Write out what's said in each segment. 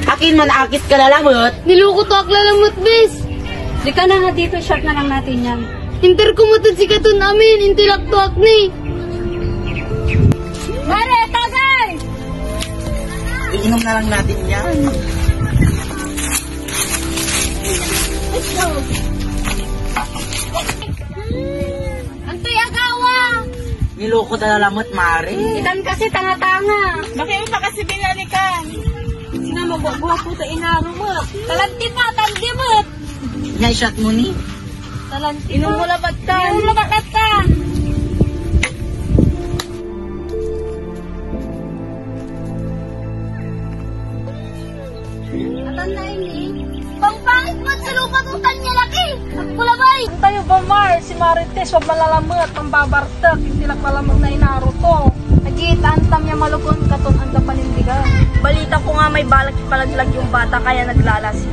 Akin man, akit ka lalamot. Niluko to ak lalamot, bes. Di ka na nga dito, short na lang natin yan. Inter kumutod si katon amin, intilak to ak ni. Mare, tagay! Iinom na lang natin yan. Antay agawa. Niloko na lalamot, Mare. Itan kasi tanga-tanga. Bakit mo pa kasi binalikan? Sina magwabuha po ta inaro mo. Talanti pa, tandi mo. Nya-shot mo ni. Talanti. Inom mo labat ka. Inom mo labat ka. Atan na ini. Pangpangit mo sa lupa kung tanya laki. Agpulabay. Tayo ba, Mar? Si Marites, wag malalamot, ang babartak, hindi lang malamot na inaro to. Agit, antam niya malukon katon ang kapanindigan. Balita ko nga may balak palaglag yung bata, kaya naglalasi.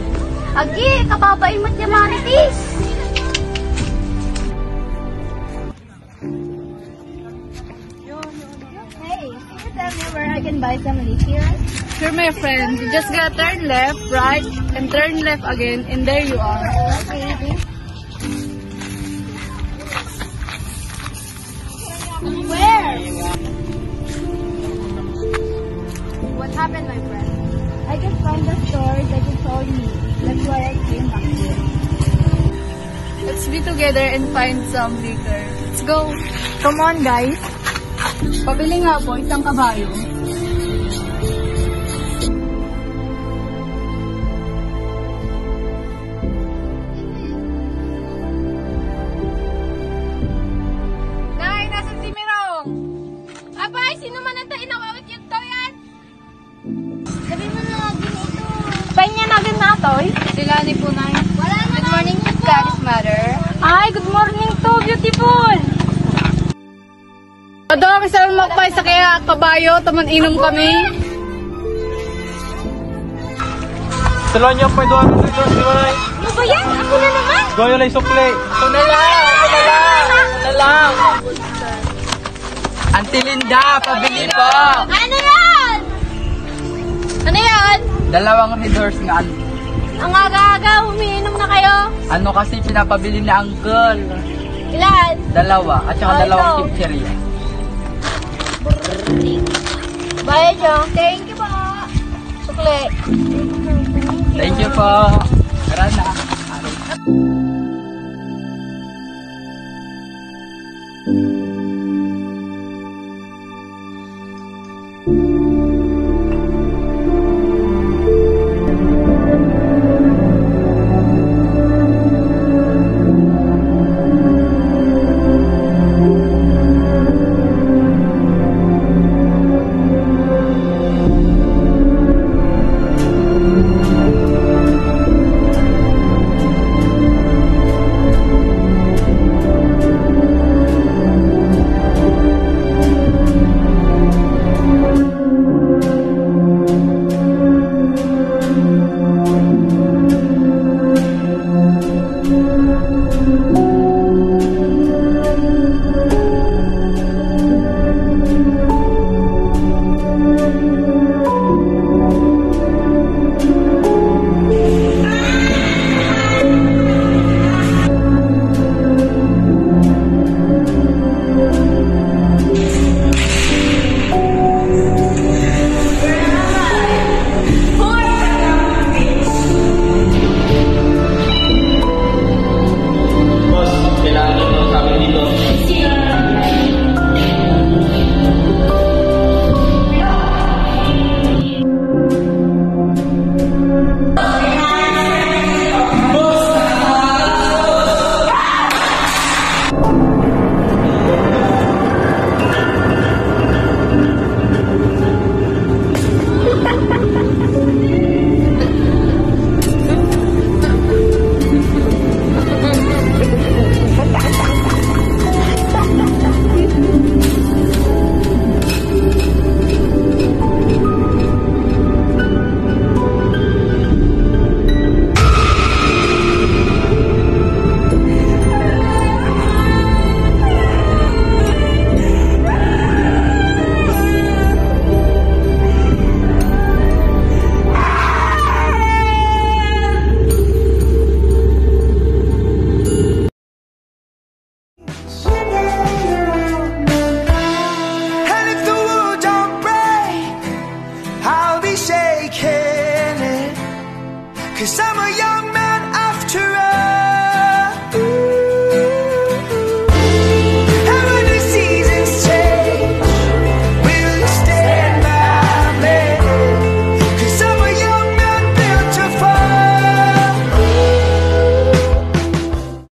Agi, kababain mo't niya Marites. Hey, can you tell me where I can buy some leaf here? Sure, my friend, you just gotta turn left, right, and turn left again, and there you are. Okay. Where? What happened, my friend? I just found the store that you told me. That's why I came back here. Let's be together and find some liquor. Let's go. Come on, guys. Pabili nga po, isang kabayo. Nay, nasan si Mirong? Abay, sino man ang inawawit yung tao yan? Sabi mo na lagi ito. Abay niya natin na toy. Sila ni po na. Wala na. Good morning, Gladys Mother. Ay, good morning to, beautiful! Adoro, isa lang magpay sa kaya kabayo, taman inom kami. Tuloy niyo po, doon na dito, di ba na? Ano ba yan? Ako na naman. Goyo lang sukli. Ito na lang! Ito na lang! Auntie Linda, pabili po! Ano yan? Ano yan? Dalawang Redors nga. Ang aga-aga, umiinom na kayo. Ano kasi pinapabili ni Uncle? Ilan? Dalawa. At saka Oh, dalawang ito. pizzeria. Bayad nyo. Thank you po. Sukli. Thank you po. Tara na.